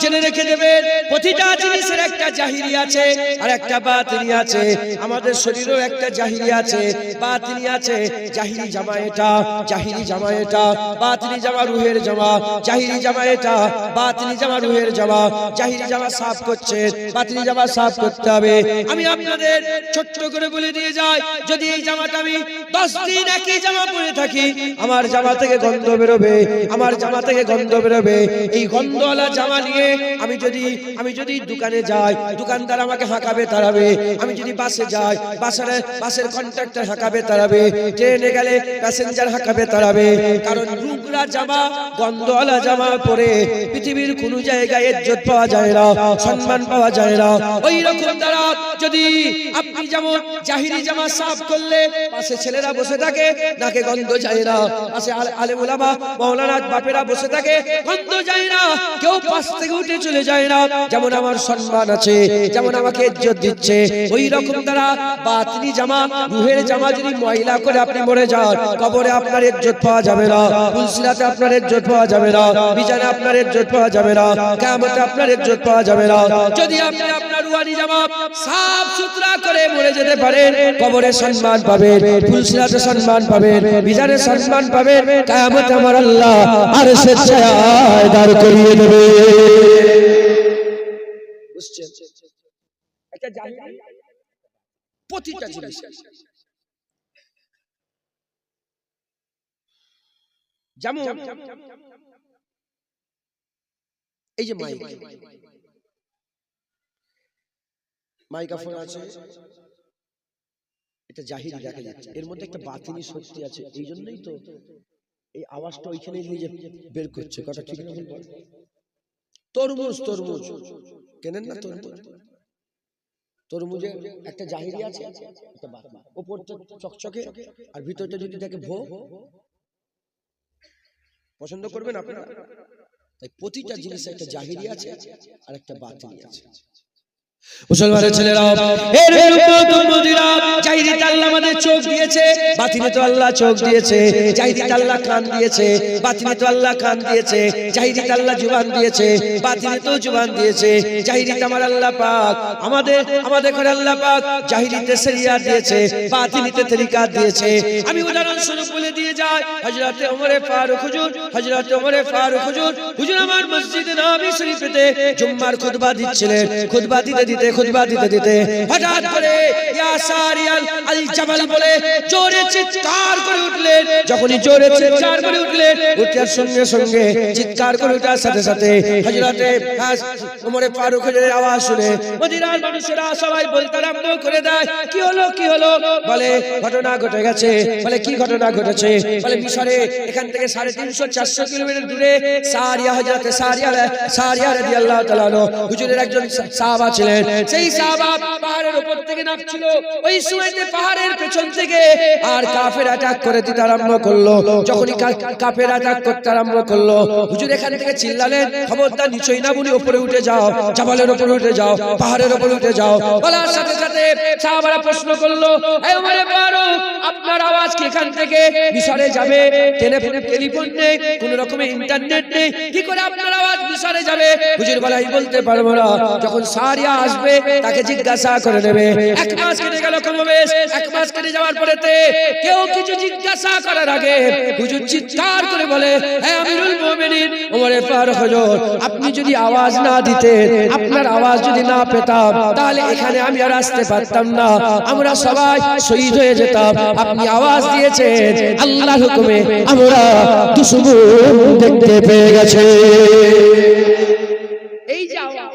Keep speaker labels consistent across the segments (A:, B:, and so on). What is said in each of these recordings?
A: জেনে রেখে দেবেন প্রতিটা জিনিসের একটা জাহিরি আছে আর একটা বাতিনি আছে। আমাদের শরীরেও একটা জাহিরি আছে, বাতিনি আছে। জাহিরি জামা এটা, জাহিরি জামা এটা, বাতিনি জামা রুহের জামা। জাহিরি জামা এটা, বাতিনি জামা রুহের জামা। জাহিরি জামা সাফ করছে, বাতিনি জামা সাফ করতে হবে। আমি আপনাদের ছোট্ট করে বলে দিয়ে যাই, যদি এই জামাটা আমি 10 দিন একই জামা পরে থাকি, আমার জামা থেকে গন্ধ বেরোবে, আমার জামা থেকে গন্ধ বেরোবে। এই গন্ধওয়ালা জামা নিয়ে আমি যদি দোকানে যাই, দোকানদার আমাকে হাঁকাবে তাড়াবে। আমি যদি বাসে যাই, বাসের কন্ট্রাক্টর হাঁকাবে তাড়াবে। ট্রেনে গেলে প্যাসেঞ্জার হাঁকাবে তাড়াবে। কারণ নোংরা জামা, গন্ধওয়ালা জামা পরে পৃথিবীর কোনো জায়গায় ইজ্জত পাওয়া যায় না, সম্মান পাওয়া যায় না। ওই রকম দ্বারা যদি আপনি যেমন জাহিরি জামা সাফ করলে পাশে ছেলেরা বসে থাকে, নাকে গন্ধ যায় না। পাশে আলেম ওলামা মাওলানা বাপেরা বসে থাকে, গন্ধ যায় না, কেউ পাশ থেকে উঠে চলে যায় না। যেমন আমার সম্মান আছে, যেমন আমাকে ইজ্জত দিচ্ছে, ওই রকম দ্বারা বাতিনি জামা, রুহের জামা যদি ময়লা করে আপনি মরে যান, কবরে আপনার ইজ্জত পাওয়া যাবে না, ফুলসিরাতে আপনার ইজ্জত পাওয়া যাবে না, বিজানে আপনার ইজ্জত পাওয়া যাবে না, কিয়ামতে আপনার ইজ্জত পাওয়া যাবে না। যদি আপনি আপনার রুহানি জামা সাফ সুতরা করে মরে যেতে পারেন, কবরে সম্মান পাবেন, ফুলসিরাতে সম্মান পাবেন, বিজানে সম্মান পাবেন, কিয়ামতে আমার আল্লাহ আরশের ছায়ায় দাঁড় করিয়ে দেবে। বুঝছেন? এটা জাহিরি প্রতিটা জিনিস। যেমন এই যে মাইক্রোফোন আছে, এটা জাহিরি দেখা যাচ্ছে, এর মধ্যে একটা বাতিনি শক্তি আছে। এই জন্যই তো এই আওয়াজটা ওইখানে নিয়ে বের করছে। কথা ঠিক না? তরমুজ কেনেন না? তরমুজের একটা জাহিরি আছে, একটা বাতিনি। উপরটা চকচকে আর ভিতরটা যদি দেখে ভো, পছন্দ করবেন আপনারা? তাই প্রতিটা জিনিসে একটা জাহিরি আছে আর একটা বাতিনি আছে। মুসলমানের ছেলেরা, এর উম্মত উম্মতিরা, জাহিরিতে আল্লাহ আমাদের চোখ দিয়েছে, বাতিনে তো আল্লাহ চোখ দিয়েছে। জাহিরিতে আল্লাহ কান দিয়েছে, বাতিনে তো আল্লাহ কান দিয়েছে। জাহিরিতে আল্লাহ জুবান দিয়েছে, বাতিনে তো জুবান দিয়েছে। জাহিরিতে আমার আল্লাহ পাক আমাদের করে আল্লাহ পাক জাহিরিতে শরিয়াত দিয়েছে, বাতিনিতে তরিকাত দিয়েছে। আমি উদাহরণ স্বরূপ বলে দিয়ে যাই, হযরতে ওমর ফারুক হুজুর, হুজুর আমার মসজিদে নববী শরীফেতে জুম্মার খুতবা দিচ্ছিলেন। খুতবা দিতে হঠাৎ করে ইয়া সারিয়াল আল জাবাল বলে জোরে চিৎকার করে উঠলেন। যখনই জোরে চিৎকার করে উঠলেন, উঠার সঙ্গে সঙ্গে চিৎকার করে ওঠার সাথে সাথে হযরতে ওমর ফারুক হুজুরের আওয়াজ শুনে মদিনার মানুষেরা সবাই বলতে আরম্ভ করে দেয়, কি হলো? বলে ঘটনা ঘটে গেছে। বলে কি ঘটনা ঘটেছে? বলে মিশরে এখান থেকে 350-400 কিলোমিটার দূরে হযরতে সারিয়া রাদিয়াল্লাহু তাআলা হুজুরের একজন সাহাবা ছিলেন। সেই সাহাবা পাহাড়ের উপর থেকে নামছিল। ওই সময়তে পাহাড়ের পেছন থেকে আর কাফের অ্যাটাক করে দিতে আরম্ভ করলো। যখনই কাফের অ্যাটাক করতে আরম্ভ করলো, হুজুর এখান থেকে চিল্লালেন, খবরদার নিচই না বলি উপরে উঠে যাও, জাবালের উপরে উঠে যাও, পাহাড়ের উপরে উঠে যাও। বলার সাথে সাথে সাহাবারা প্রশ্ন করলো, এই ওমর ফারুক, আপনার আওয়াজ কি এখান থেকে মিশরে যাবে? টেলিফোন নেই, কোন রকমের ইন্টারনেট নেই, কি করে আপনার আওয়াজ মিশরে যাবে? হুজুর বলাই বলতে পারবো না। যখন সারিয়া আসবে তাকে জিজ্ঞাসা করে নেবে। 1 মাস কেটে গেল কমবেশ। 1 মাস কেটে যাওয়ার পরেতে কেউ কিছু জিজ্ঞাসা করার আগে হুজুর চিৎকার করে বলে, হে আমিরুল মুমিনিন ওমর ফারুক হুজুর, আপনি যদি আওয়াজ না দিতেন, আপনার আওয়াজ যদি না পেতাম, তাহলে এখানে আমি আর আসতে পারতাম না, আমরা সবাই শহীদ হয়ে যেতাম। আপনি আওয়াজ দিয়েছেন, আল্লাহর হুকুমে আমরা দুশমন দেখতে পেয়ে গেছে। এই যে আওয়াজ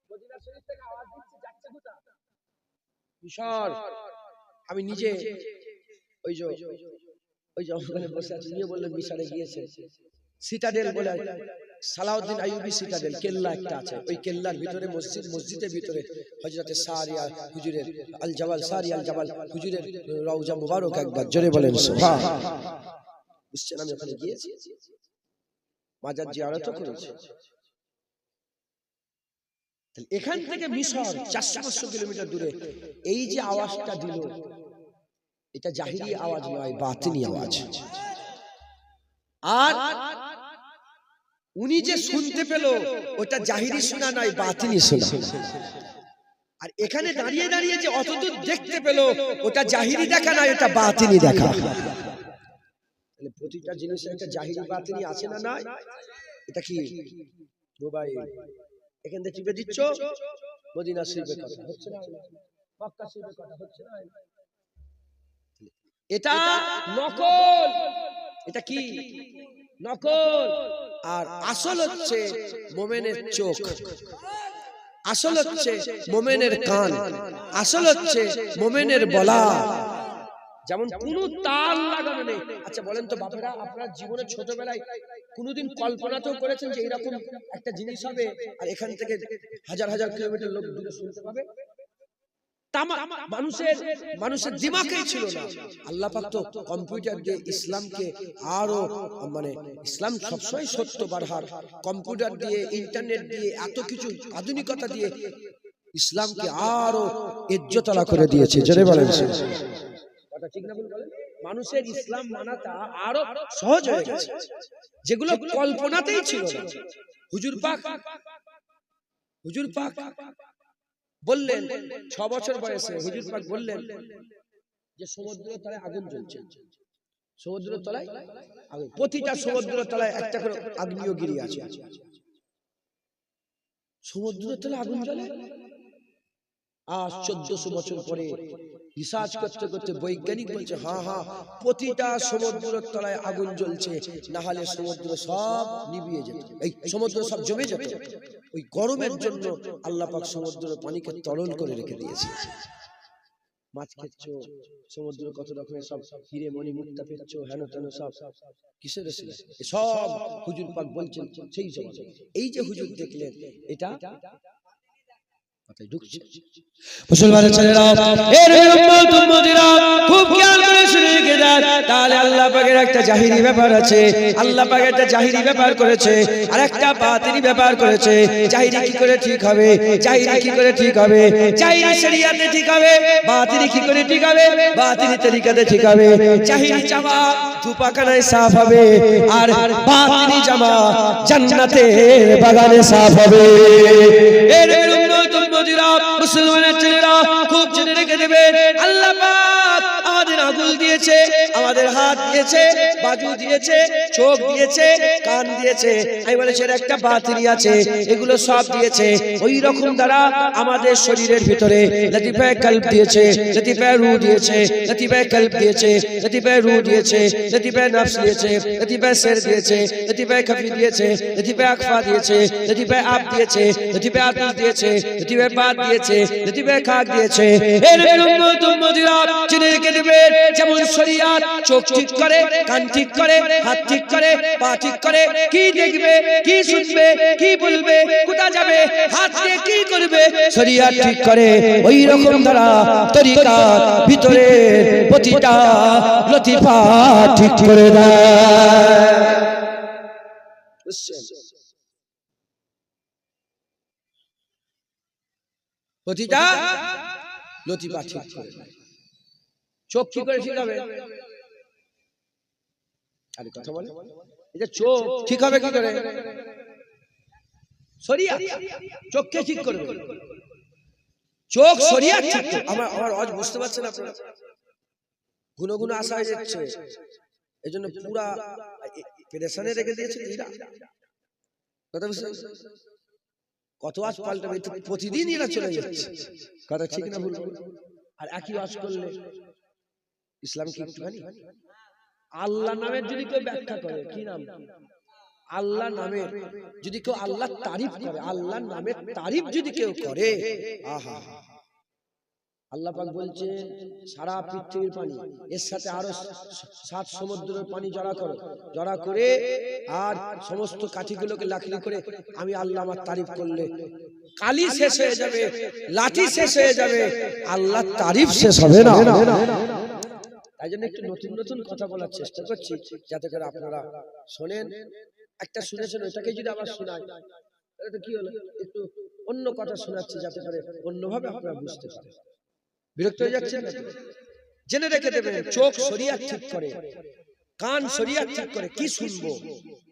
A: মদিনা শরীফ থেকে আওয়াজ দিচ্ছে, যাচ্ছে কোথায়? মিশর। আমি নিজে ওই যে ওখানে বসে আছি, নিয়ে বললেন মিশরে গিয়েছে। সিটাডেল বলে সালাউদ্দিন আইয়ুবী সিটাডেল কেল্লা একটা আছে, ওই কেল্লার ভিতরে মসজিদের ভিতরে হযরতে সারিয়া হুজুরের সারিয়া আল জাবাল হুজুরের রওজা মুবারক একবার জোরে বলেন সুবহান। বুঝছেন, আমি ওখানে গিয়েছি, মাজার জিয়ারত করেছি। এখান থেকে মিশর 400 কিলোমিটার দূরে এই যে আওয়াজটা দিল, এটা জাহিরি আওয়াজ নয়, বাতিনি আওয়াজ। আর উনি যে শুনতে পেল ওটা জাহিরি শোনা নয়, বাতিনি শোনা। আর এখানে দাঁড়িয়ে দাঁড়িয়ে যে অতদূর দেখতে পেল ওটা জাহিরি দেখা নয়, ওটা বাতিনি দেখা। তাহলে প্রতিটা জিনিসের একটা জাহিরি বাতিনি আছে না নাই? এটা কি মোবাইল এখান থেকে টিপে দিচ্ছ, মদিনা শরীফের কথা হচ্ছে না, মক্কা শরীফের কথা হচ্ছে না। এটা নকল, এটা কি নকল। আর আসল হচ্ছে মোমেনের চোখ, আসল হচ্ছে মোমেনের কান, আসল হচ্ছে মোমেনের বলা। যেমন কোন তাল লাগানো নেই। আচ্ছা বলেন তো বাপেরা, আপনার জীবনে ছোটবেলায় কোনোদিন কল্পনাতেও করেছেন যে এরকম একটা জিনিস হবে আর এখান থেকে হাজার হাজার কিলোমিটার লোক দূরে শুনতে পাবে? মানুষের দিমাগেই ছিল না। আল্লাহ পাক তো কম্পিউটার দিয়ে ইসলামকে আরো মানে ইসলাম সবসময় সত্য বারহার, কম্পিউটার দিয়ে ইন্টারনেট দিয়ে এত কিছু আধুনিকতা দিয়ে ইসলামকে আরো ইজ্জতওয়ালা করে দিয়েছে। জোরে বলেন কথা ঠিক না? মানুষের ইসলাম মানাটা আরো সহজ হয়ে গেছে, যেগুলো কল্পনাতেই ছিল না। হুজুর পাক বললেন 6 বছর বয়সে হুজুর পাক বললেন যে সমুদ্রের তলায় আগুন জ্বলছে, সমুদ্রের তলায় আগুন, প্রতিটা সমুদ্রের তলায় একটা করে আগ্নেয়গিরি আছে। সমুদ্রের তলায় আগুন জ্বলে। আজ 1400 বছর পরে রিসার্চ করতে করতে বৈজ্ঞানিক বলছে হ্যাঁ প্রতিটা সমুদ্রের তলায় আগুন জ্বলছে, না হলে সমুদ্র সব নিভিয়ে যেত, এই সমুদ্র সব জমে যেত। ওই গরমের জন্য আল্লাহ পাক সমুদ্রের পানিকে তরল করে রেখে দিয়েছে। মাছ খেচ্ছ, সমুদ্র কত রকমের সব হিরে মণি মুক্তা পেচ্ছ, হেন তেন সব কিসের সব হুজুর পাক বলছেন সেই সব। এই যে হুজুর দেখলেন এটা মুসলমানের ছেলেরা, এর উম্মত উম্মতিরা খুব খেয়াল করে শুনে রেখে দেন। তাহলে আল্লাহ পাকের একটা জাহিরি ব্যাপার আছে, আল্লাহ পাক একটা জাহিরি ব্যাপার করেছে আর একটা বাতিনি ব্যাপার করেছে। জাহিরি কি করে ঠিক হবে? জাহিরি কি করে ঠিক হবে? জাহিরি শরিয়াতে ঠিক হবে, বাতিনি কি করে ঠিক হবে? বাতিনি তরিকাতে ঠিক হবে। জাহিরি জামা ধুপাখানায় সাফ হবে আর বাতিনি জামা জান্নাতের বাগানে সাফ হবে। এর উম্মত উম্মতিরা, মুসলমানের ছেলেরা খুব জেনে রেখে দেবেন, আল্লাহ পাক আমাদের আঙ্গুল দিয়েছে, আমাদের হাত দিয়েছে, বাজু দিয়েছে, চোখ দিয়েছে, কান দিয়েছে, আমি বলেছি একটা বাতিনি আছে, এগুলো সব দিয়েছে। ওই রকম দ্বারা আমাদের শরীরের ভিতরে লতিফায়ে কলব দিয়েছে, লতিফায়ে রূহ দিয়েছে, লতিফায়ে কলব দিয়েছে, লতিফায়ে রূহ দিয়েছে, লতিফায়ে নফস দিয়েছে, লতিফায়ে সির দিয়েছে, লতিফায়ে খফি দিয়েছে, লতিফায়ে আকফা দিয়েছে, লতিফায়ে আব দিয়েছে, লতিফায়ে আতুস দিয়েছে, লতিফায়ে বাত দিয়েছে, লতিফায়ে খাক দিয়েছে। এর উম্মত উম্মতিরা জেনে রেখে দেবেন, যেমন শরিয়াত চোখ ঠিক করে, কান ঠিক করে, হাত ঠিক করে, পা ঠিক করে, কি দেখবে, কি শুনবে, কি বলবে, কোথা যাবে, হাত দিয়ে কি করবে, শরিয়াত ঠিক করে। ওই রকম দ্বারা তরিকার ভিতরে প্রতিটা লতিফা ঠিক করে দেয়। প্রতিটা লতিফা ঠিক করে দেয়। চোখ কি করে ঠিক হবে? আরে কথা বলে, এটা চোখ ঠিক হবে কি করে? শরিয়াত চোখকে ঠিক করবে, চোখ শরিয়াত ঠিক করবে। আমার আজ বুঝতে পারছেন আপনারা? গুনো গুনো আসা হয়ে যাচ্ছে, এজন্য পুরা পেরেশানে রেখে দিয়েছে এরা। কথা বুঝতে কত আজ পাল্টাবে, প্রতিদিন এরা চলে যাচ্ছে। কথা ঠিক না ভুল? আর একই ওয়াজ করলে ইসলাম কি একটুখানি? আল্লাহ নামের যদি কেউ ব্যাখ্যা করে, কি নাম? আল্লাহ নামের যদি কেউ আল্লাহ তারিফ করে, আল্লাহ নামের তারিফ যদি কেউ করে, আহা, আল্লাহ পাক বলছে সারা পৃথিবীর পানি এর সাথে আরো 7 সমুদ্রের পানি জড়া করো, জড়া করে আর সমস্ত কাঠিগুলোকে লাকড়ি করে আমি আল্লাহ আমার তারিফ করলে কালি শেষ হয়ে যাবে, লাঠি শেষ হয়ে যাবে, আল্লাহ তারিফ শেষ হবে না। তাই জন্য একটু নতুন নতুন কথা বলার চেষ্টা করছি, যাতে করে আপনারা শোনেন। একটা শুনেছেন, ওইটাকে যদি আবার শোনায় তাহলে তো কি হলো, একটু অন্য কথা শোনাচ্ছি যাতে করে অন্যভাবে আপনারা বুঝতে পারেন। বিরক্ত হয়ে যাচ্ছেন না? জেনে রেখে দেবেন, চোখ শরিয়াত ঠিক করে, কান শরিয়াত ঠিক করে কি শুনবো,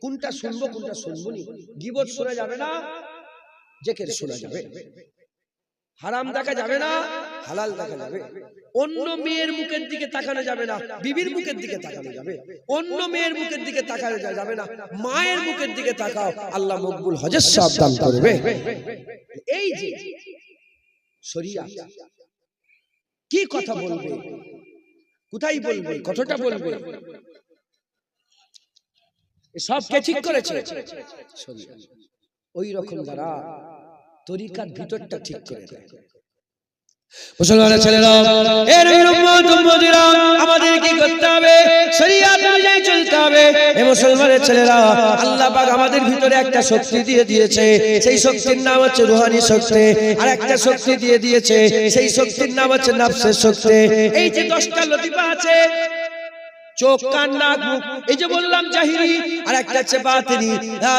A: কোনটা শুনবো কোনটা শুনবো নি। গীবত শোনা যাবে না, জিকির শোনা যাবে। হারাম দেখা যাবে না, হালাল দেখা যাবে। অন্য মেয়ের মুখের দিকে তাকানো যাবে না, বিবির মুখের দিকে তাকানো যাবে। অন্য মেয়ের মুখের দিকে তাকানো যাবে না, মায়ের মুখের দিকে তাকাও, আল্লাহ মকবুল হজের সওয়াব দান করবে। এই যে শরিয়াত, কি কথা বলবে, কোথায় বলবে, কতটা বলবে, সব কে ঠিক করেছে? শরিয়াত। ওই রকম যারা তরিকার ভিতরটা ঠিক করে দেয়। মুসলমানের ছেলেরা, এর উম্মত উম্মতিরা, আমাদের কি করতে হবে? শরিয়াত অনুযায়ী চলতে হবে। এই মুসলমানের ছেলেরা, আল্লাহ পাক আমাদের ভিতরে একটা শক্তি দিয়ে দিয়েছে, সেই শক্তির নাম হচ্ছে রূহানি শক্তি। আর একটা শক্তি দিয়ে দিয়েছে, সেই শক্তির নাম হচ্ছে নফসের শক্তি। এই যে 10টা লতিফা আছে, চোখ কান নাক মুখ, এই যে বললাম জাহিরি, আর একটা হচ্ছে বাতিনি।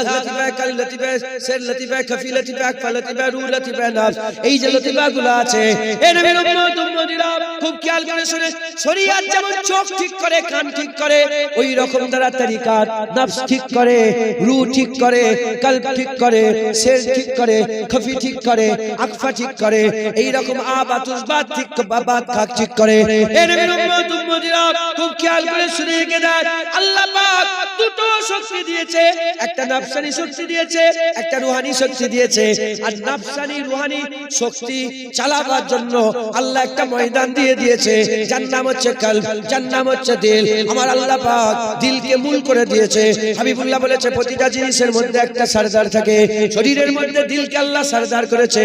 A: লতিফা কাল লতিফা সের লতিফা খফি লতিফা আকফা লতিফা রু লতিফা নাফস, এই যে লতিফাগুলো আছে, এ নবীর উম্মত উম্মতিরা খুব খেয়াল করে শুনে। শরিয়াত যেমন চোখ ঠিক করে, কান ঠিক করে, ওই রকম তারা তরিকাত নফস ঠিক করে, রু ঠিক করে, কলব ঠিক করে, সের ঠিক করে, খফি ঠিক করে, আকফা ঠিক করে, এই রকম আবাতুসবাত ঠিক বাবাত খাক ঠিক করে। এ নবীর উম্মত উম্মতিরা খুব খেয়াল করে শুনে রেখে দেন, আল্লাহ পাক দুটো শক্তি দিয়েছে, একটা নফসানি শক্তি দিয়েছে, একটা রূহানি শক্তি দিয়েছে। আর নফসানি রূহানি শক্তি চালাবার জন্য আল্লাহ একটা ময়দান দিয়ে দিয়েছে, যার নাম হচ্ছে কলব, যার নাম হচ্ছে দিল। আমার আল্লাহ পাক দিলকে মূল করে দিয়েছে। হাবিবুল্লাহ বলেছে প্রতিটা জিনিসের মধ্যে একটা সরদার থাকে, শরীরের মধ্যে দিলকে আল্লাহ সরদার করেছে।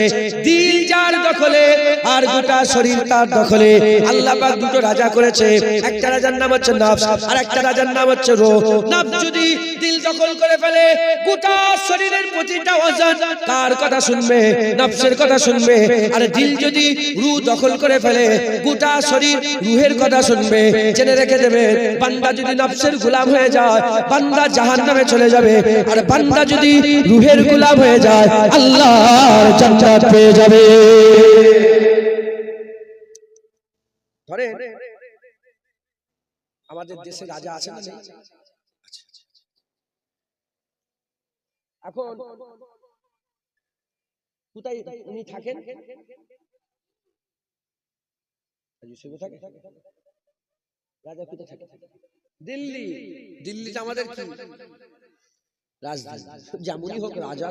A: দিল যার দখলে আর গোটা শরীর তার দখলে। আল্লাহ পাক দুটো রাজা করেছে, একটা রাজার নাম হচ্ছে নফস, আর একটা রাজার নাম হচ্ছে রূহ। নফস যদি দিল দখল করে ফেলে, গোটা শরীরের প্রতিটা ওজন কার কথা শুনবে? নফসের কথা শুনবে। আর দিল যদি রূহ দখল করে ফেলে, গোটা শরীর রূহের কথা শুনবে। জেনে রেখে দেবে, বান্দা যদি নফসের গোলাম হয়ে যায়, বান্দা জাহান্নামে চলে যাবে। আর বান্দা যদি রূহের গোলাম হয়ে যায়, আল্লাহর জান্নাত পেয়ে যাবে। ধরে আমাদের দেশে রাজা আছে না? এখন কোথায় উনি থাকেন? রাজা কোথায় থাকে? দিল্লি। দিল্লিতে আমাদের কি রাজধানী। যেমনই হোক রাজা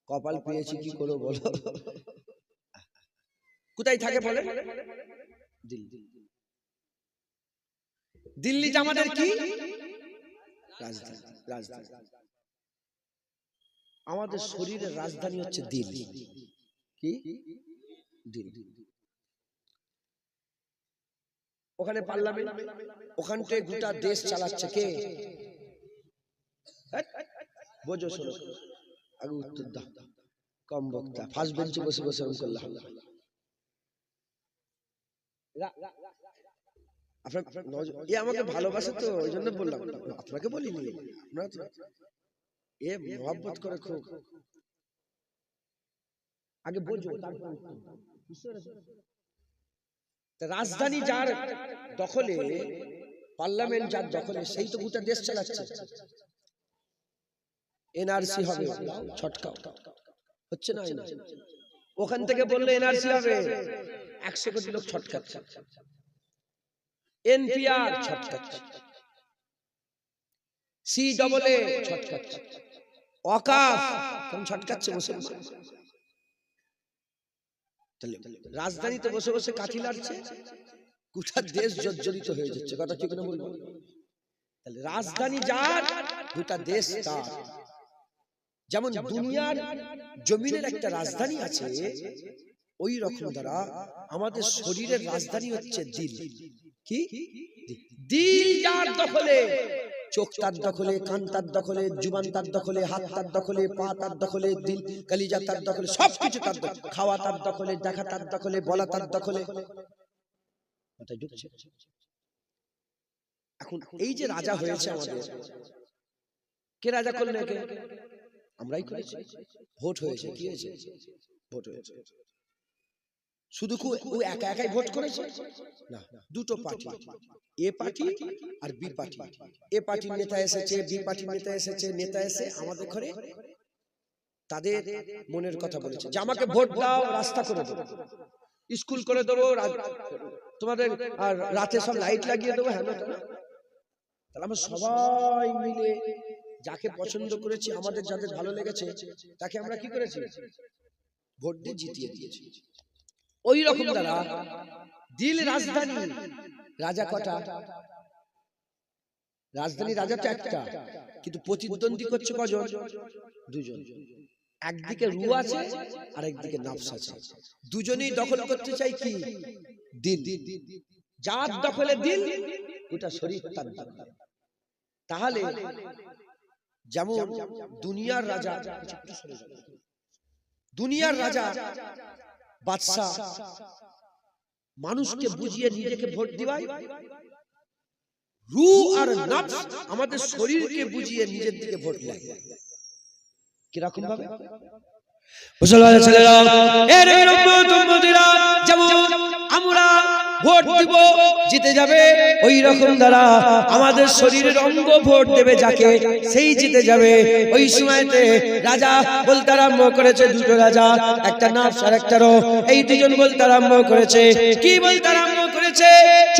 A: কপাল পেয়েছি, কি করো বলো। কোথায় থাকে বলে? দিল্লি। দিল্লিতে আমাদের কি রাজধানী। রাজধানী। আমাদের শরীরের রাজধানী হচ্ছে দিল। কি? দিল। ওখানে পার্লামেন্ট, ওখান থেকে গোটা দেশ চালাচ্ছে কে? বোঝো শোনো, আগে উত্তর দাও। কম বক্তা, ফার্স্ট বেঞ্চে বসে বসে আমি করলাম। আমাকে ভালোবাসে তো, ওই জন্য বললাম, আপনাকে বলিনি। এ মহব্বত করে খুব। আগে বোঝো, রাজধানী যার দখলে, পার্লামেন্ট যার দখলে, সেই তো গোটা দেশ চালাচ্ছে। এনআরসি হবে, ছটকা হচ্ছে না? ওখান থেকে বললে এনআরসি হবে, 100 কোটি লোক ছটকাচ্ছে। এনপিআর ছটকাচ্ছে, সিডব্লিউ ছটকাচ্ছে, ওয়াকাফ কোন ছটকাচ্ছে মুসলমান। রাজধানীতে বসে বসে কাঠি লাড়ছে, গোটা দেশ জর্জরিত হয়ে যাচ্ছে। কথা ঠিক না বলবো? তাহলে রাজধানী যার, গোটা দেশ তার। যেমন দুনিয়ার জমিনের একটা রাজধানী আছে, ওই রকম দ্বারা আমাদের শরীরের রাজধানী হচ্ছে দিল। কি? দিল যার দখলে, চোখ তার দখলে, কান তার দখলে, জুবান তার দখলে, হাত তার দখলে, পা তার দখলে, দিল কলিজা তার দখলে, সবকিছু তার দখলে। খাওয়া তার দখলে, দেখা তার দখলে, বলা তার দখলে। এখন এই যে রাজা হয়েছে আমাদের, কে রাজা করলেন? একে আমরাই করেছি। ভোট হয়েছে। কি হয়েছে? ভোট হয়েছে। শুধু ও একা একাই ভোট করেছে না, দুটো পার্টি, এ পার্টি আর বি পার্টি। এ পার্টির নেতা এসেছে, বি পার্টির নেতা এসেছে, নেতা এসে আমাদের ঘরে তাদের মনের কথা বলেছে যে আমাকে ভোট দাও, রাস্তা করে দেবো, স্কুল করে দেবো, তোমাদের আর রাতে সব লাইট লাগিয়ে দেবো। হ্যাঁ, তাহলে আমরা সবাই মিলে যাকে পছন্দ করেছি, আমাদের যাদের ভালো লেগেছে তাকে আমরা কি করেছি? ভোট দিয়ে জিতিয়ে দিয়েছি। ওই রকম দ্বারা দিল রাজধানী রাজা কটা? রাজধানী রাজা তো একটা, কিন্তু প্রতিদ্বন্দ্বী করছে কজন? দুজন। একদিকে রু আছে আর একদিকে নাফস আছে। দুজনেই দখল করতে চাই কি? দিল। যার দখলে দিল ওটা শরীর তার দখল। তাহলে যেমন দুনিয়ার রাজা, দুনিয়ার রাজা বাদশা মানুষকে বুঝিয়ে নিজেকে ভোট দিবাই, রু আর নফস আমাদের শরীরকে বুঝিয়ে নিজের দিকে ভোট দেয়। কিরকম ভাবে? মুসলমানের ছেলেরা, এর উম্মত-উম্মতিরা, যেমন আমরা ভোট দিব জিতে যাবে, ওই রকম দ্বারা আমাদের শরীরের অঙ্গ ভোট দেবে যাকে, সেই জিতে যাবে। ওই সময়তে রাজা বলতে আরম্ভ করেছে, দুটো রাজা, একটা নফস আর একটা রূহ, এই দুজন বলতে আরম্ভ করেছে। কি বলতে আরম্ভ করেছে?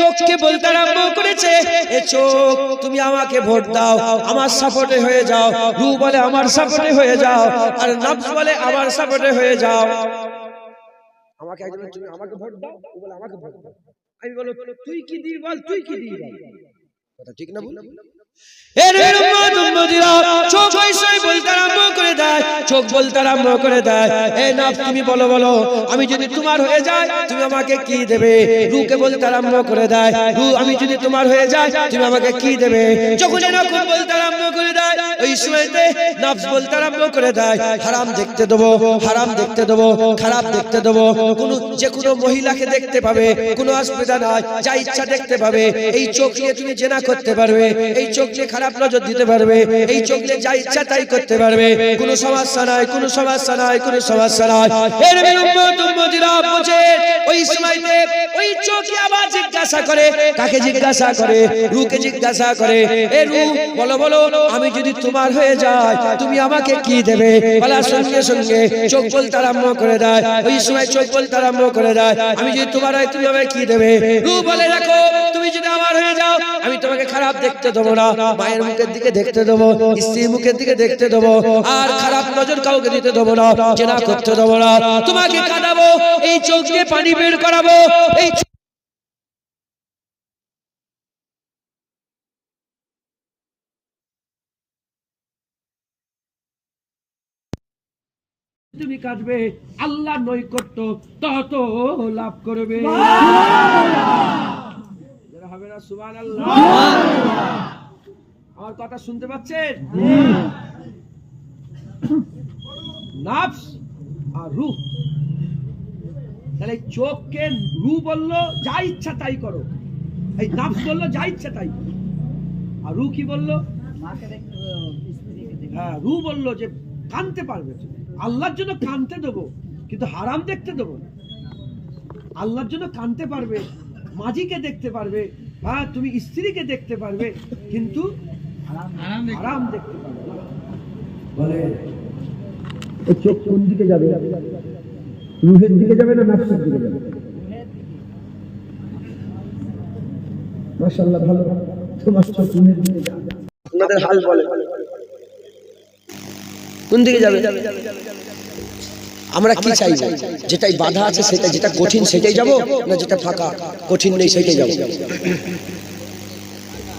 A: চোখকে বলতে আরম্ভ করেছে, এ চোখ তুমি আমাকে ভোট দাও, আমার সাপোর্টে হয়ে যাও। রূহ বলে আমার সাপোর্টে হয়ে যাও, আর নফস বলে আমার সাপোর্টে হয়ে যাও। আমাকে একজন তুমি আমাকে ভোট দাও, ও বলে আমাকে ভোট দাও। আমি বলো তুই কি দিই বল, তুই কি দিই বল, কথা ঠিক না? বল চোখ বলতে আরম্ভ করে দেয়, চোখ বলতে আরম্ভ করে দেয়, এ নফস তুমি বলো বলো, আমি যদি তোমার হয়ে যাই তুমি আমাকে কি দেবে? রূহকে বলতে আরম্ভ করে দেয়, রূহ আমি যদি তোমার হয়ে যাই তুমি আমাকে কি দেবে? যখন এরকম বলতে আরম্ভ করে দেয়, ওই সময়তে নফস বলতে আরম্ভ করে দেয়, হারাম দেখতে দেবো, হারাম দেখতে দেবো, খারাপ দেখতে দেবো। যে কোনো মহিলাকে দেখতে পাবে, কোনো অসুবিধা নাই, যা ইচ্ছা দেখতে পাবে। এই চোখ নিয়ে তুমি জেনা করতে পারবে, এই চোখ নিয়ে খারাপ নজর দিতে পারবে, এই চোখ নিয়ে যা ইচ্ছা তাই করতে পারবে, কোনো সমস্যা নাই, কোনো সমস্যা নাই, কোনো সমস্যা নাই। এর উম্মত-উম্মতিরা বুঝে, ওই সময়তে ওই চোখে আবার জিজ্ঞাসা করে, কাকে জিজ্ঞাসা করে? রূহকে জিজ্ঞাসা করে, এ রূহ বলো বলো, আমি যদি তোমার হয়ে যাই তুমি আমাকে কি দেবে? বলার সঙ্গে সঙ্গে চোখ বলতে আরম্ভ করে দেয়, ওই সময় চোখ বলতে আরম্ভ করে দেয়, আমি যদি তোমার হয় তুমি আমাকে কি দেবে? রূহ বলে রাখো, তুমি যদি আমার হয়ে যাও আমি তোমাকে খারাপ দেখতে দেবো না, মায়ের মুখের দিকে দেখতে দেবো, স্ত্রীর মুখের দিকে দেখতে দেবো, আর খারাপ নজর কাউকে দিতে দেবো না, জেনা করতে দেবো না, তোমাকে কাঁদাবো, এই চোখ দিয়ে পানি বের করাবো, এই তুমি কাটবে, আল্লাহ নৈকট্য তত লাভ করবে। হবে না? সুবহানাল্লাহ। আমার কথা শুনতে পাচ্ছেন? নফস আর রূহ, তাহলে চোখকে রূহ বললো যা ইচ্ছা তাই করো, এই নফস বললো যা ইচ্ছা তাই করো, আর রূহ কি বললো? হ্যাঁ, রূহ বললো যে কানতে পারবে, আল্লাহর জন্য কানতে দেবো, কিন্তু হারাম দেখতে দেবো না। আল্লাহর জন্য কানতে পারবে, মাঝিকে দেখতে পারবে, হ্যাঁ তুমি স্ত্রীকে দেখতে পারবে, কিন্তু হারাম দেখতে পারবে। বলে চোখ কোন দিকে যাবে? রূহের দিকে যাবে না নফসের দিকে যাবে? মাশাআল্লাহ, ভালো, তোমার চোখ রূহের দিকে যাবে। আপনাদের হাল বলে কোন দিকে যাবে? আমরা কি চাই? যেটাই বাধা আছে সেটা, যেটা কঠিন সেটাই যাব, না যেটা ফাঁকা কঠিন নেই সেটাই যাব?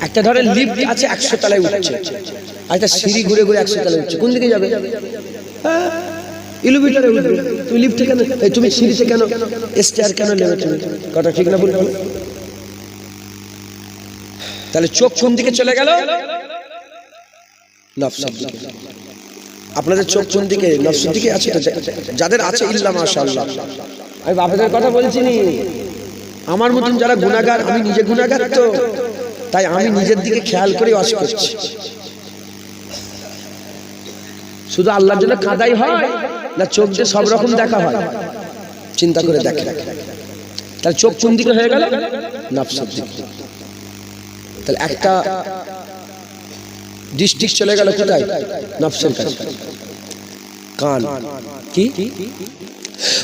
A: একটা ধরে লিফট আছে 100 তলায় উঠছে, আর একটা সিঁড়ি ঘুরে ঘুরে 100 তলায় উঠছে, কোন দিকে যাবে? এলিভেটরে উঠবে, তুমি লিফটে কেন, তুমি সিঁড়িতে কেন, স্টেয়ার কেন নেবে তুমি? কথা ঠিক না বলবো? তাহলে চোখ কোন দিকে চলে গেল? নফসের দিকে। আপনাদের চোখ কোন দিকে? নফসের দিকে আছে তো, যাদের আছে ইল্লা মাশাআল্লাহ। আমি বাপেদের কথা বলছি নি, আমার মতন যারা গুনাহগার, আমি নিজে গুনাহগার তো, তাই আমি নিজের দিকে খেয়াল করে ওয়াজ করছি। শুধু আল্লাহর জন্য কাঁদাই হয় না চোখ দিয়ে সব রকম দেখা হয়? চিন্তা করে দেখে, তাহলে চোখ কোন দিকে হয়ে গেল? নফসের দিকে। তাহলে একটা ডিস্ট্রিক্ট চলে গেল কোথায়? নফসের কাছে। কান কি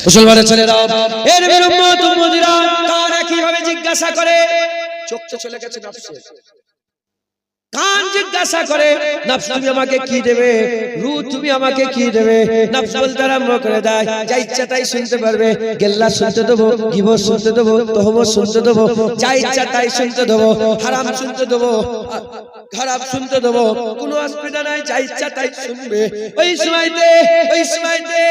A: মুসলমানের ছেলেরা, এর উম্মত উম্মতিরা কান কিভাবে জিজ্ঞাসা করে? চোখ তো চলে গেছে নফসের, কান জিজ্ঞাসা করে নফস তুমি আমাকে কি দেবে, রূহ তুমি আমাকে কি দেবে? নফস বলতে আরম্ভ করে দেয়, যা ইচ্ছা তাই শুনতে পারবে, গেল্লা শুনতে দেবো, গীবত শুনতে দেবো, তহমত শুনতে দেবো, যা ইচ্ছা তাই শুনতে দেবো, হারাম শুনতে দেবো, খারাপ শুনতে দেবো, কোনো অসুবিধা নাই, যা ইচ্ছা তাই শুনবে। ওই সময়তে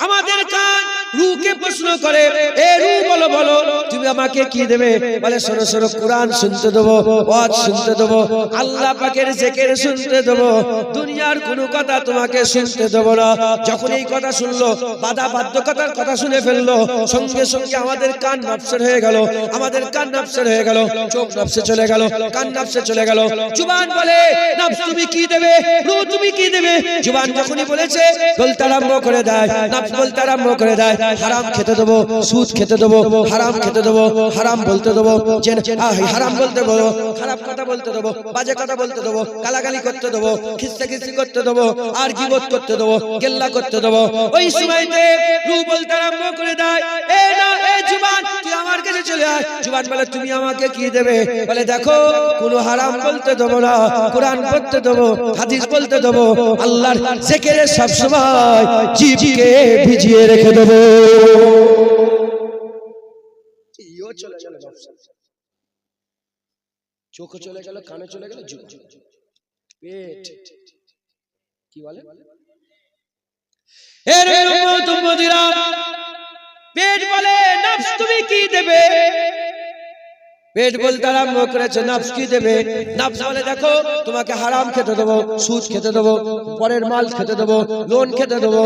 A: আমাদের কান রূহকে প্রশ্ন করে, এ রূহ বলো বলো তুমি আমাকে কি দেবে? বলে শোনো শোনো, কোরআন শুনতে দেবো, ওয়াজ শুনতে দেবো, আল্লাহ পাকের জিকির শুনতে দেবো, দুনিয়ার কোনো কথা তোমাকে শুনতে দেবো না। যখন এই কথা শুনলো, বাধ্যকতার কথা শুনে ফেললো, সঙ্গে সঙ্গে আমাদের কান নফসের হয়ে গেল, আমাদের কান নফসের হয়ে গেল, চোখ নফসে চলে গেল, কান নফসে চলে গেল। জুবান বলে নফস তুমি কি দেবে, রূহ তুমি কি দেবে? জুবান যখনই বলেছে বলতে আরম্ভ করে দেয়, বলতে আরম্ভ করে দেয়, হারাম খেতে দেবো, সুদ খেতে দেবো, হারাম খেতে দেবো, হারাম বলতে দেবো, হারাম বলতে দেবো, খারাপ কথা বলতে দেবো, বাজে কথা বলতে দেবো, গালাগালি করতে দেবো, খিস্তি করতে দেবো, আর গীবত করতে দেবো, গেল্লা করতে দেবো। ওই সময়তে রূহ বলতে আরম্ভ করে দেয়, এ না এ জুবান তুই আমার কাছে চলে আয়। জুবান বলে তুমি আমাকে কি দেবে? বলে দেখো কোনো হারাম বলতে দেবো না, কোরআন পড়তে দেবো, হাদিস বলতে দেবো, আল্লাহর জিকিরে সব সময় জিভকে ভিজিয়ে রেখে দেবো। চোখ চলে গেল, কানে চলে গেল, পেট কি বলে? পেট বলে নফস তুমি কি দেবে? পেট বলতে আরম্ভ করেছে নফস কি দেবে? নফস বলে দেখো তোমাকে হারাম খেতে দেবো, সুদ খেতে দেবো, পরের মাল খেতে দেবো, লোন খেতে দেবো,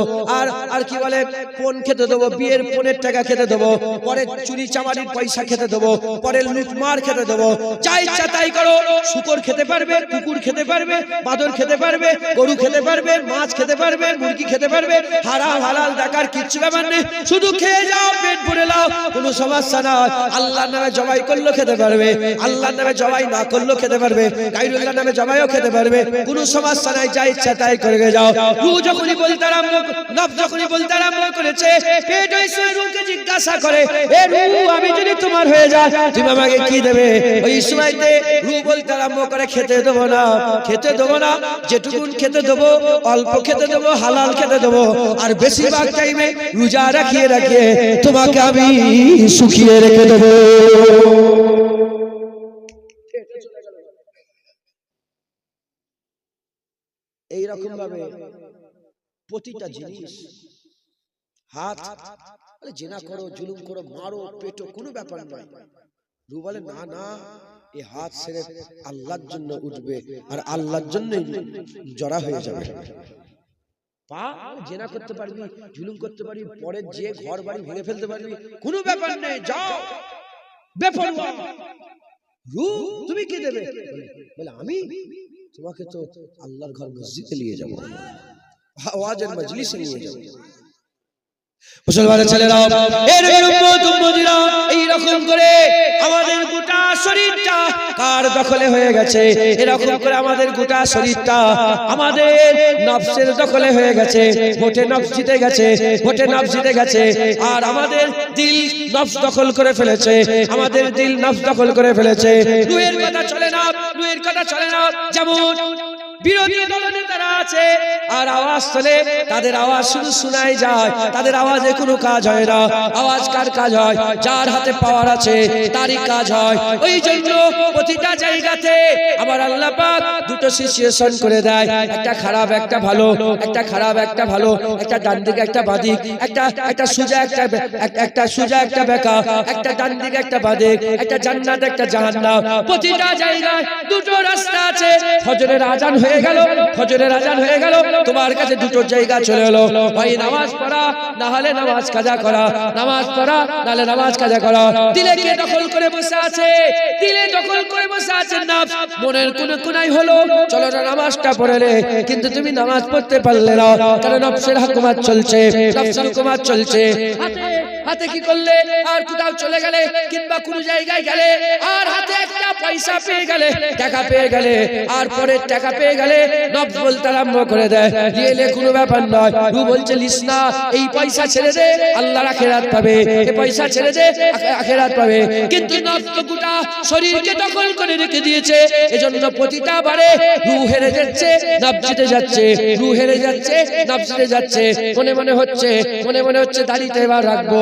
A: আর কি বলে পণ খেতে দেবো, বিয়ের পণের টাকা খেতে দেবো, পরের চুরি চামারির পয়সা খেতে দেবো, পরের লুটমার খেতে দেবো, যা ইচ্ছা তাই করো। শুকর খেতে পারবে, কুকুর খেতে পারবে, বাদর খেতে পারবে, গরু খেতে পারবে, মাছ খেতে পারবে, মুরগি খেতে পারবে, হারাম হালাল দেখার কিচ্ছু ব্যাপার নেই, শুধু খেয়ে যাও, পেট ভরে নাও, কোনো সমস্যা না। আল্লাহর নামে জবাই করলো খেতে পারবে, আল্লাহর নামে জবাই না করলেও খেতে পারবে, গায়রুল্লাহর নামে জবাইও খেতে পারবে, কোনো সমস্যা নাই, যা ইচ্ছা তাই করে যাও। রূহ যখনই বলতে আরম্ভ, নফস যখনই বলতে আরম্ভ করেছে, পেট ওই সময় রূহকে জিজ্ঞাসা করে, এ রূহ আমি যদি তোমার হয়ে যাই তুমি আমাকে কি দেবে? ওই সময়তে রূহ বলতে আরম্ভ করে খেতে দেবো না, খেতে দেবো না, যেটুকুন খেতে দেবো অল্প খেতে দেবো, হালাল খেতে দেবো, আর বেশিরভাগ টাইমে রোজা রাখিয়ে তোমাকে আমি শুকিয়ে রেখে দেবো। এইরকম ভাবে প্রতিটা জিনিস, হাত জেনা করো, জুলুম করো, মারো, পেটো, কোনো ব্যাপার নয়। রূহ বলে না না, এই হাত ছেড়ে আল্লাহর জন্য উঠবে আর আল্লাহর জন্যই জড়া হয়ে যাবে। পা জেনা করতে পারবি, জুলুম করতে পারবি, পরের যে ঘর বাড়ি ভেঙে ফেলতে পারবি, কোনো ব্যাপার নেই, যাও বেপরোয়া। রূহ তুমি কি দেবে? বলে আমি তোমাকে তো আল্লাহর ঘর মসজিদে নিয়ে যাবো, ওয়াজের মজলিসে নিয়ে যাবো। মুসলমানের ছেলেরা, এর উম্মত উম্মতিরা, এইরকম করে আমাদের গোটা শরীরটা কার দখলে হয়ে গেছে? এরকম করে আমাদের গোটা শরীরটা আমাদের নফসের দখলে হয়ে গেছে। ভোটে নফস জিতে গেছে, ভোটে নফস জিতে গেছে, আর আমাদের দিল নফস দখল করে ফেলেছে, আমাদের দিল নফস দখল করে ফেলেছে। রূহের কথা চলে না, রূহের কথা চলে না। যেমন বিরোধী দলনেতারা আছে, আর আওয়াজ চলে, তাদের আওয়াজ শুধু শোনাই যায়, তাদের আওয়াজে কোনো কাজ হয় না। আওয়াজ কার কাজ হয়? যার হাতে পাওয়ার আছে তারই কাজ হয়। ওই জন্য প্রতিটা জায়গাতে আবার আল্লাহ পাক দুটো সিচুয়েশন করে দেয়, একটা খারাপ একটা ভালো, একটা খারাপ একটা ভালো, একটা ডান দিকে একটা বাঁ দিক, একটা সোজা একটা সোজা একটা বেঁকা, একটা ডান দিকে একটা বাঁ দিক, একটা জান্নাত একটা জাহান্নাম। প্রতিটা জায়গায় দুটো রাস্তা আছে। ফজরের আজান হয়ে গেল, ফজরের আজান হয়ে গেল, তোমার কাছে দুটো জায়গা চলে এলো, হয় নামাজ পড়া না হলে নামাজ কাজা করা, নামাজ পড়া না হলে নামাজ কাজা করা। দিলে কে দখল করে বসে আছে? দিলে দখল করে বসে আছে নফস। মনের কোন কোনায় হলো চলো না নামাজটা পড়ে নে, কিন্তু তুমি নামাজ পড়তে পারলে না, কারণ নফসের হুকুমত চলছে, নফসের হুকুমত চলছে। হাতে কি করলে আর কোথাও চলে গেলে কিংবা কোনো জায়গায় গেলে আর হাতে একটা পয়সা পেয়ে গেলে টাকা পেয়ে গেলে আর পরের টাকা পেয়ে গেলে নফস বলতে আরম্ভ করে দেয় নিয়ে কোনো ব্যাপার নয় রু বলছে লিস না এই পয়সা ছেড়ে দে আল্লাহর আখিরাত পাবে এই পয়সা ছেড়ে দে আখিরাত পাবে কিন্তু নফস তো গোটা শরীরকে দখল করে রেখে দিয়েছে এজন্য প্রতিটা বারে রু হেরে যাচ্ছে নফস জিতে যাচ্ছে রু হেরে যাচ্ছে নফস জিতে যাচ্ছে মনে মনে হচ্ছে দাড়িটা এবার রাখবো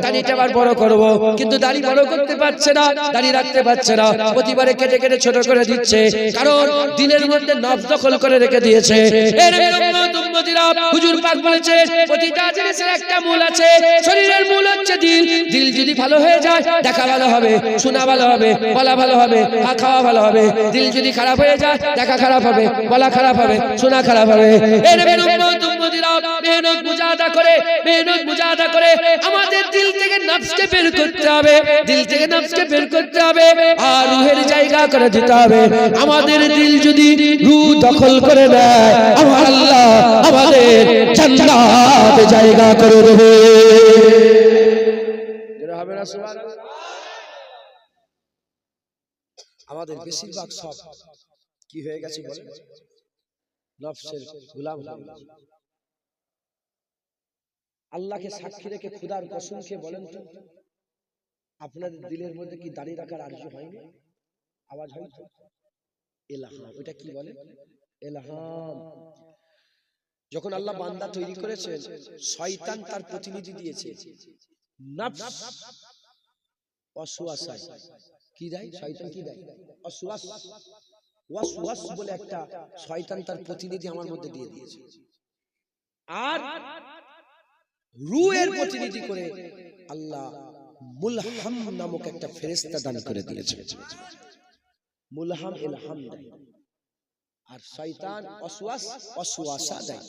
A: দাড়িটা এবার বড় করব কিন্তু দাড়ি বড় করতে পারছে না দাড়ি রাখতে পারছে না প্রতিবারে কেটে কেটে ছোট করে দিচ্ছে কারণ দিলের মধ্যে নফস দখল করে রেখে দিয়েছে হুজুর পাক বলেছে প্রতিটা জিনিসের একটা মূল আছে শরীরের মূল হচ্ছে দিল দিল যদি ভালো হয়ে যায় দেখা ভালো হবে শোনা ভালো হবে বলা ভালো হবে খাওয়া ভালো হবে দিল যদি খারাপ হয়ে যায় দেখা খারাপ হবে বলা খারাপ হবে শোনা খারাপ হবে মেহনত মুজাহাদা করে আমাদের দিল থেকে নফসকে বের করতে হবে আর রূহের জায়গা করে দিতে হবে আমাদের দিল যদি রূহ দখল করে নেয় আমার আল্লাহ আমাদের জান্নাতে জায়গা করে দেবে হবে না সুবহানাল্লাহ আমাদের বেশিরভাগ সব কি হয়ে গেছে বলেন নফসের গোলাম হয়ে গেছে আল্লাহকে সাক্ষী রেখে খোদার কসম খেয়ে বলেন তো আপনাদের দিলের মধ্যে কি দাড়ি রাখার আরজু হয়নি আওয়াজ হয় তো ইলহাম এটা কি বলে ইলহাম যখন আল্লাহ বান্দা তৈরি করেছেন শয়তান তার প্রতিনিধি দিয়েছে নফস ওয়াসওয়াসা কি দেয় শয়তান কি দেয় ওয়াসওয়াস বলে একটা শয়তান তার প্রতিনিধি আমার মধ্যে দিয়ে দিয়েছে আর রূহের প্রতিনিধি করে আল্লাহ মুলহাম নামক একটা ফেরেশতা দান করে দিয়েছে মুলহাম ইলহাম দেয় আর শয়তান ওয়াসওয়াসা দেয়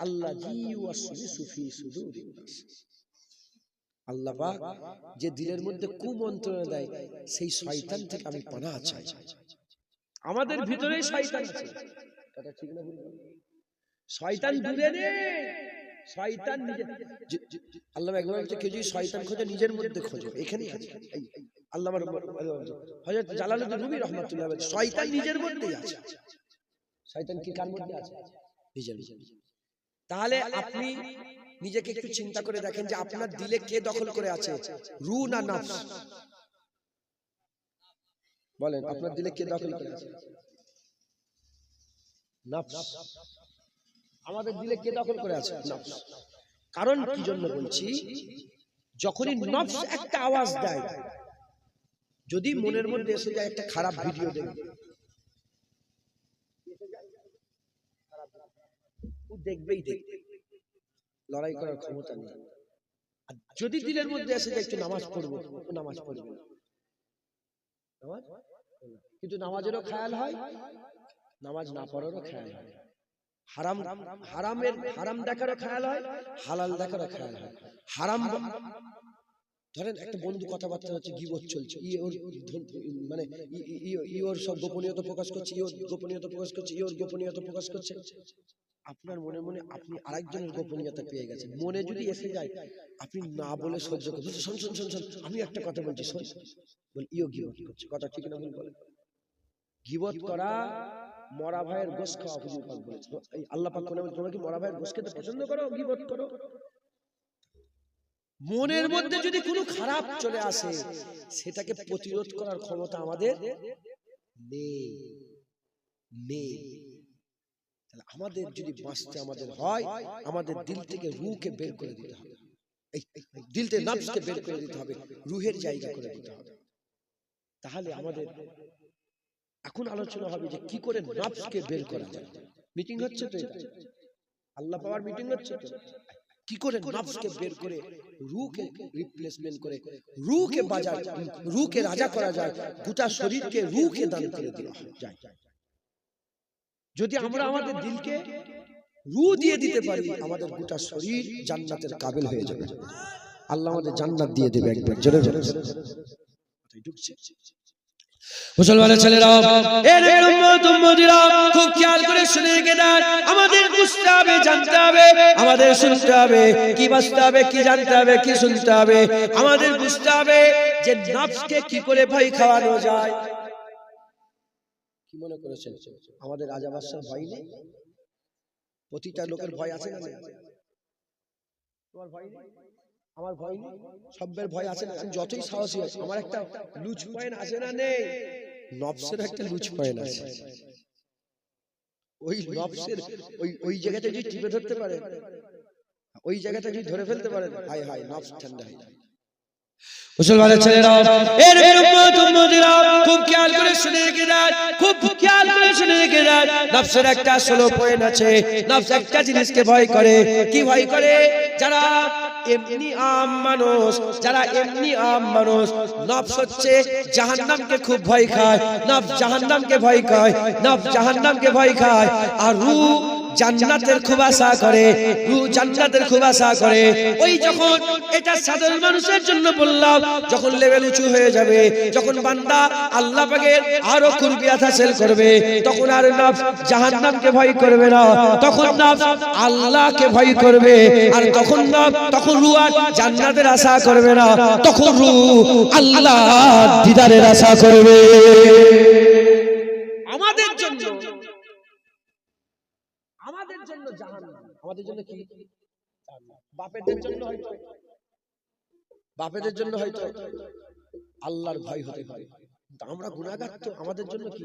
A: আল্লাযী ইউওয়াসওয়িসু ফি সুদুরিন নাস আল্লাহ পাক যে দিলের মধ্যে কুমন্ত্রণা দেয় সেই শয়তান থেকে আমি পানাহ চাই আমাদের ভিতরেই শয়তান আছে কথা ঠিক না ভুল শয়তান দূরে নেই শয়তান নিজে আল্লাহ একবার বলতে কেউ যদি শয়তান খোঁজে নিজের মধ্যে খোঁজো এখানেই আছে আল্লাহ হযরত জালালউদ্দিন রুমি রাহমাতুল্লাহ আলাইহি শয়তান নিজের মধ্যেই আছে শয়তান কি কার মধ্যে আছে নিজের মধ্যে তাহলে আপনি নিজেকে একটু চিন্তা করে দেখেন যে আপনার দিলে কে দখল করে আছে রূহ না নফস বলেন আপনার দিলে কে দখল করে আছে নফস আমাদের দিলে কে দখল করে আছে নফস কারণ কি জন্য বলছি যখনই নফস একটা আওয়াজ দেয় যদি মনের মধ্যে এসে যায় একটা খারাপ ভিডিও দেখবে ও দেখবেই দেখবে লড়াই করার ক্ষমতা নেই আর যদি দিলের মধ্যে এসে যায় একটু নামাজ পড়বো ও নামাজ পড়বে কিন্তু নামাজেরও খেয়াল হয় নামাজ না পড়ারও খেয়াল হয় হারাম দেখারও খেয়াল হয় হালাল দেখারও খেয়াল হয় হারাম ধরেন একটা বন্ধু কথাবার্তা হচ্ছে গীবত চলছে মানে ওর সব গোপনীয়তা প্রকাশ করছে ওর গোপনীয়তা প্রকাশ করছে ওর গোপনীয়তা প্রকাশ করছে আপনার মনে মনে আপনি আরেকজনের গোপনীয়তা পেয়ে গেছেন মনে যদি এসে যায় আপনি না বলে সহ্য করতে শোন আমি একটা কথা বলছি শোন বল গীবত করছে কথা ঠিক না ভুল বলে গীবত করা মরা ভাইয়ের গোশত খাওয়া হুজুর পাক বলেছে আল্লাহ পাক কোন তোমরা কি মরা ভাইয়ের গোশত খেতে পছন্দ করো গীবত করো মনের মধ্যে যদি কোনো খারাপ চলে আসে সেটাকে প্রতিরোধ করার ক্ষমতা আমাদের নেই তাহলে আমাদের যদি বাঁচতে আমাদের হয় আমাদের দিল থেকে রূহকে বের করে দিতে হবে দিল থেকে নফসকে বের করে দিতে হবে রূহের জায়গা করে দিতে হবে তাহলে আমাদের এখন আলোচনা হবে যে কি করে নফসকে বের করা যায় মিটিং হচ্ছে তো আল্লাহ পাওয়ার মিটিং হচ্ছে তো কি করে নফসকে বের করে রূহকে রিপ্লেসমেন্ট করে রূহকে বাজার রূহকে রাজা করা যায় গোটা শরীরকে রূহকে দান করে দেওয়া যায় যদি আমরা আমাদের দিলকে রূহ দিয়ে দিতে পারি আমাদের গোটা শরীর জান্নাতের কাবিল হয়ে যাবে আল্লাহ আমাদের জান্নাত দিয়ে দেবে একবার জোরে জোরে ঢুকছে মুসলমানের ছেলেরা, এর উম্মত-উম্মতিরা খুব খেয়াল করে শুনে রেখে দেন। আমাদের বুঝতে হবে, জানতে হবে, আমাদের শুনতে হবে, কি বাঁচতে হবে, কি জানতে হবে, কি শুনতে হবে। আমাদের বুঝতে হবে যে নফসকে কি করে ভয় খাওয়ানো যায়। কি মনে করেছেন আমাদের রাজা বাদশার ভয় নেই? প্রতিটা লোকের ভয় আছে না? তোমার ভয় নেই? আমার ভয় নেই? সবের ভয় আছে না? যতই সাহসী আছে, আমার একটা লুজ পয়েন্ট আছে না? নেই? নফসের একটা লুজ পয়েন্ট আছে। ওই নফসের ওই জায়গাটা যদি টিপে ধরতে পারে, ওই জায়গাটা যদি ধরে ফেলতে পারে, হায় হায়, নফস ঠান্ডা হয়ে যায়। মুসলমানের ছেলেরা, এর উম্মত-উম্মতিরা খুব খেয়াল করে শুনে রেখে দেন, খুব খেয়াল করে শুনে রেখে দেন। নফসের একটা স্লো পয়েন্ট আছে। নফস একটা জিনিসকে ভয় করে। কি ভয় করে? যারা এমনি আম মানুষ, যারা এমনি আম মানুষ, নফস হচ্ছে জাহান্নামকে খুব ভয় খায়। নফস জাহান্নামকে ভয় খায়, নফস জাহান্নামকে ভয় খায়। আর রূহ জান্নাতের খুব আশা করে, রূহ জান্নাতের খুব আশা করে। ওই যখন এটা সাধারণ মানুষের জন্য বললাম, যখন লেভেল উঁচু হয়ে যাবে, যখন বান্দা আল্লাহ পাকের আরো কুরবিয়াত হাসিল করবে, তখন আর নফস জাহান্নামকে ভয় করবে না, তখন নফস আল্লাহকে ভয় করবে। আর তখন রূহ আর জান্নাতের আশা করবে না, তখন রূহ আল্লাহর দিদারের আশা করবে। আমাদের জন্য জাহান্নাম, আমাদের জন্য কি? বাপেদের জন্য হয়তো, বাপেদের জন্য হয়তো আল্লাহর ভয় হতে পারে, কিন্তু আমরা গুনাহগার, তো আমাদের জন্য কি?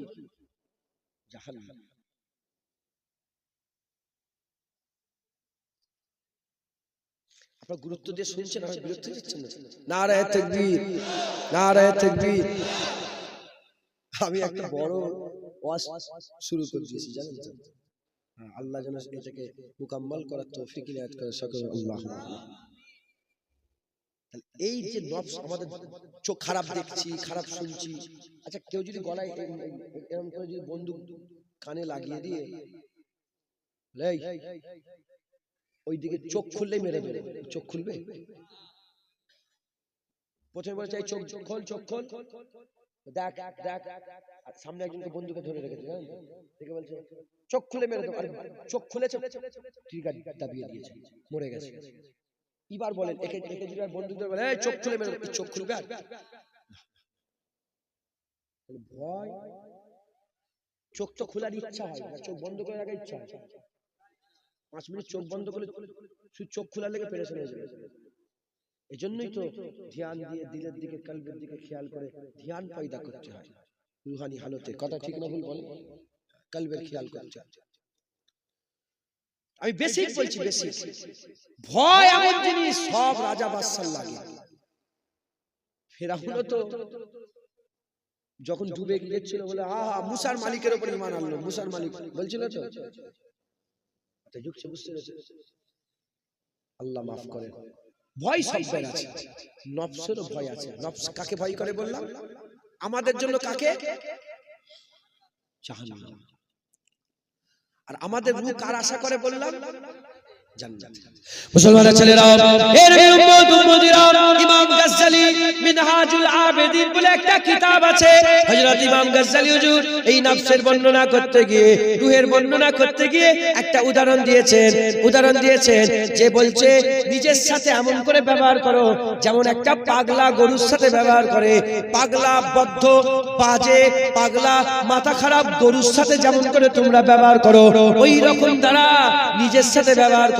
A: জাহান্নাম। আপনারা গুরুত্ব দিয়ে শুনছেন, আর বিরক্ত হচ্ছেন না? নারায়ে তাকবীর, নারায়ে তাকবীর। আমি একটা বড় ওয়াজ শুরু করে দিয়েছি, জানেন তো? আল্লাহ যেন এটাকে মুকাম্মাল করার তৌফিক ইনায়াত করে সকল আল্লাহ। এই যে নফস, আমাদের চোখ খারাপ দেখছি, খারাপ শুনছি। আচ্ছা, কেউ যদি গলায় এরকম করে যদি বন্দুক কানে লাগিয়ে দিয়ে ওই দিকে চোখ খুললেই মেরে দেবে, চোখ খুলবে? প্রথমে বলে চাই চোখ খোল, চোখ খোল, দেখ দেখ। সামনে একজনকে বন্দুকে ধরে রেখেছে, দেখে বলছে চোখ খুলে মেরে দেবো। চোখ খুলেছে, ট্রিগার দাবিয়ে দিয়েছে, মরে গেছে। এবার বলেন, একে যদি বন্দুক ধরে বলে চোখ খুলে মেরে, চোখ খুলবে? ভয়, চোখ তো খোলার ইচ্ছা হয়, চোখ বন্ধ করে রাখার ইচ্ছা হয়। 5 মিনিট চোখ বন্ধ করে শুধু চোখ খোলার লেগে পেরেশান হয়ে যাবে। এজন্যই তো ধ্যান দিয়ে দিলের দিকে, কলবের দিকে খেয়াল করে ধ্যান পয়দা করতে হয় রুহানি হালতে। কথা ঠিক না ভুল বলেন? কলবের খেয়াল করতে হয়। আমি বেসিক বলছি, বেসিক। ভয় এমন জিনিস সব রাজা বাদশার লাগে। ফেরাউনও তো যখন ডুবে গিয়েছিল বলে আহা, মুসার মালিকের উপর ঈমান আনলো, মুসার মালিক বলছিল তো, বুঝতে পেরেছে? আল্লাহ মাফ করে। ভয় সবের আছে, নফসেরও ভয় আছে। নফস কাকে ভয় করে বললাম? আমাদের জন্য কাকে? জাহান্নাম। আর আমাদের রূহ কার আশা করে বললাম? জান্নাত। মুসলমানের ছেলেরা, এর উম্মত-উম্মতিরা, ইমাম গাজ্জালী মিনহাজুল আবেদিন বলে একটা কিতাব আছে। হযরত ইমাম গাজ্জালী হুজুর এই নফসের বর্ণনা করতে গিয়ে, রূহের বর্ণনা করতে গিয়ে একটা উদাহরণ দিয়েছেন যে বলছে নিজের সাথে এমন করে ব্যবহার করো যেমন একটা পাগলা গরুর সাথে ব্যবহার করে। পাগলা, বদ্ধ, বাজে, পাগলা, মাথা খারাপ গরুর সাথে যেমন করে তোমরা ব্যবহার করো, ওই রকম দ্বারা নিজের সাথে ব্যবহার করো।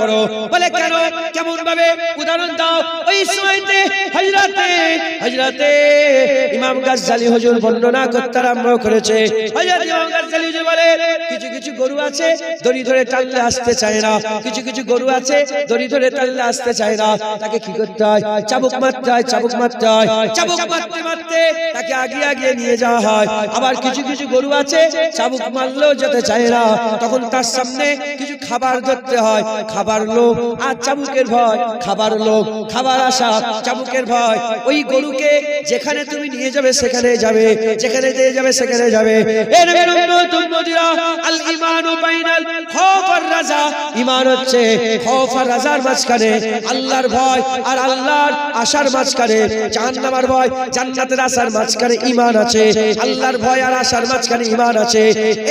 A: বলে কেন, কেমন ভাবে? উদাহরণ দাও। ওই সময়তে হযরতে ইমাম গাজ্জালী হুজুর বর্ণনা করতে আরম্ভ করেছে। হযরত ইমাম গাজ্জালী হুজুর বলে কিছু কিছু গরু আছে দড়ি ধরে টানলে আসতে চায় না, কিছু কিছু গরু আছে দড়ি ধরে টানলে আসতে চায় না। তাকে কি করতে হয়? চাবুক মারতে হয়, চাবুক মারতে হয়। চাবুক মারতে মারতে তাকে আগিয়ে নিয়ে যাওয়া হয়। আবার কিছু কিছু গরু আছে চাবুক মারলেও যেতে চায় না, তখন তার সামনে কিছু খাবার ধরতে হয়। খাবার লোভ আর চাবুকের ভয়, খাবার লোভ, খাবার আশা, চাবুকের ভয়। ওই গরুকে যেখানে তুমি নিয়ে যাবে সেখানে যাবে, যেখানে নিয়ে যাবে সেখানে যাবে। এর উম্মত-উম্মতিরা, আল ঈমানু বাইনাল খাউফ ওয়ার রাজা, ঈমান হচ্ছে খৌফ আর রাজার মাঝখানে, আল্লাহর ভয় আর আল্লাহর আশার মাঝখানে, জাহান্নামের ভয় জান্নাতের আশার মাঝখানে ঈমান আছে, আল্লাহর ভয় আর আশার মাঝখানে ঈমান আছে।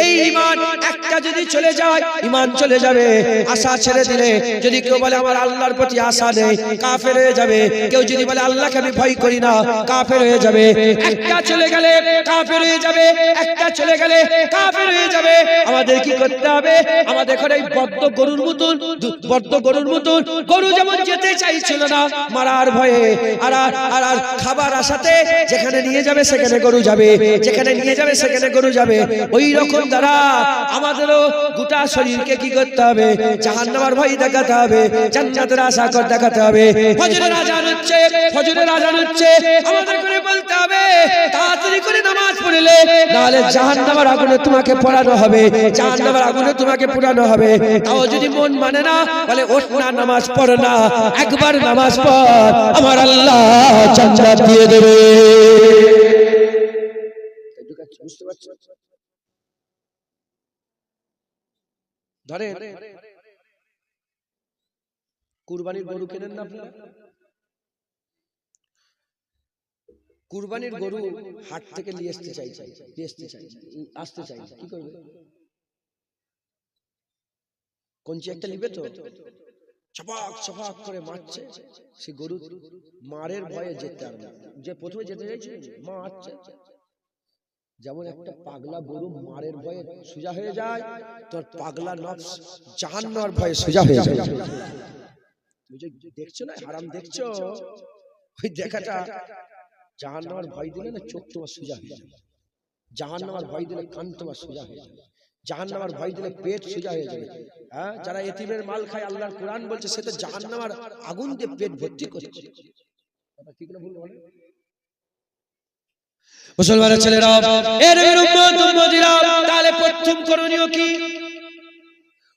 A: এই ঈমান একটা যদি চলে যায় ঈমান চলে যাবে। আশা ছেড়ে দিলে, যদি কেউ বলে আমার আল্লাহর প্রতি আশা নেই, কাফের হয়ে যাবে। কেউ যদি বলে আল্লাহকে আমি ভয় করি না, কাফের হয়ে যাবে। একটা চলে গেলে কাফের হয়ে যাবে, একটা চলে গেলে কাফের হয়ে যাবে। আমাদের কি করতে হবে? আমাদের এখন এই বদ্ধ গরুর মতন, গরু যেমন যেতে চাইছিল না মারার ভয়ে, আর খাবার আশাতে যেখানে নিয়ে যাবে সেখানে গরু যাবে, যেখানে নিয়ে যাবে সেখানে গরু যাবে। ওই রকম দ্বারা আমাদেরও গোটা শরীরকে কি করতে হবে? জাহান্নামের ভয় দেখাতে হবে, জান্নাতের আশা করে দেখাতে হবে। ফজরের আযান হচ্ছে, ফজরের আযান হচ্ছে, আমাদের করে বলতে হবে তাড়াতাড়ি করে নামাজ পড়লে, নাহলে জাহান্নামের আগুনে তোমাকে পোড়ানো হবে, জাহান্নামের আগুনে তোমাকে পোড়ানো হবে। তাও যদি মন মানে না, বলে ওঠ না, নামাজ পড় না, একবার নামাজ পড়, আমার আল্লাহ জান্নাত দিয়ে দেবে। বুঝতে পারছেন? ধরে কুরবানির গরু কেনেন না আপনারা? কুরবানির গরু হাট থেকে নিয়ে আসতে চাই, আসতে চাই, কি করবে? কোনচি একটা নিবে তো, চপাক চপাক করে মারছে, সে গরু মারের ভয়ে যেতে পারবে না। যে প্রথমে যেতে চাইছে মারছে, যেমন একটা পাগলা গরু মারের ভয়ে সোজা হয়ে যায়, তোর পাগলা নফস জাহান্নামের ভয়ে সোজা হয়ে যায়। তুমি যে দেখছো না, হারাম দেখছো, ওই দেখাটা জাহান্নামের ভয় দিলে না চোখ তোমার সোজা হয়ে যাবে, জাহান্নামের ভয় দিলে কান তোমার সোজা হয়ে যাবে, জাহান্নামের ভয় দিলে পেট সোজা হয়ে যাবে। হ্যাঁ, যারা এতিমের মাল খায়, আল্লাহর কোরআন বলছে সে তো জাহান্নামের আগুন দিয়ে পেট ভর্তি করছে। ঠিক না ভুল বলে? মুসলমানের ছেলেরা, এর উম্মত উম্মতিরা, তাহলে প্রথম করণীয় কি?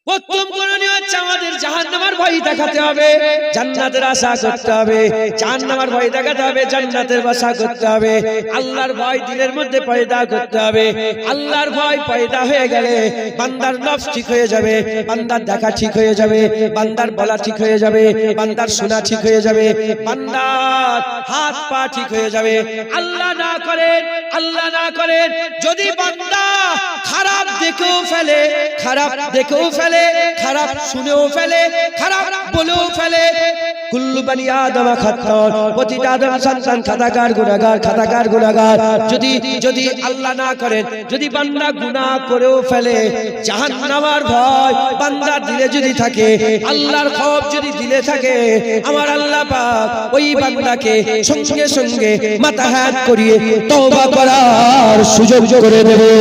A: প্রথম করণীয় হচ্ছে আমাদের জাহান্নামের ভয় দেখাতে হবে, জান্নাতের আশা করতে হবে, জাহান্নামের ভয় দেখাতে হবে, জান্নাতের আশা করতে হবে। আল্লাহর ভয় দিলের মধ্যে পয়দা করতে হবে। আল্লাহর ভয় পয়দা হয়ে গেলে বান্দার নফস ঠিক হয়ে যাবে, বান্দার দেখা ঠিক হয়ে যাবে, বান্দার বলা ঠিক হয়ে যাবে, বান্দার শোনা ঠিক হয়ে যাবে, বান্দার হাত পা ঠিক হয়ে যাবে। আল্লাহ না করেন, আল্লাহ না করেন, যদি বান্দা খারাপ দেখেও ফেলে, খারাপ দেখেও ফেলে, খারাপ শুনেও ফেলে, খারাপ বলেও ফেলে, কুল্লু বানি আদম খাত্তার, প্রতিটা আদম সন্তান খাতাকার গুনাহগার, খাতাকার গুনাহগার। যদি আল্লাহ না করেন, যদি বান্দা গুনাহ করেও ফেলে, জাহান্নামের ভয় বান্দার দিলে যদি থাকে, আল্লাহর খৌফ যদি দিলে থাকে, আমার আল্লাহ পাক ওই বান্দাকে সঙ্গে সঙ্গে মাথা হাত করিয়ে তওবা করার সুযোগ করে দেবে।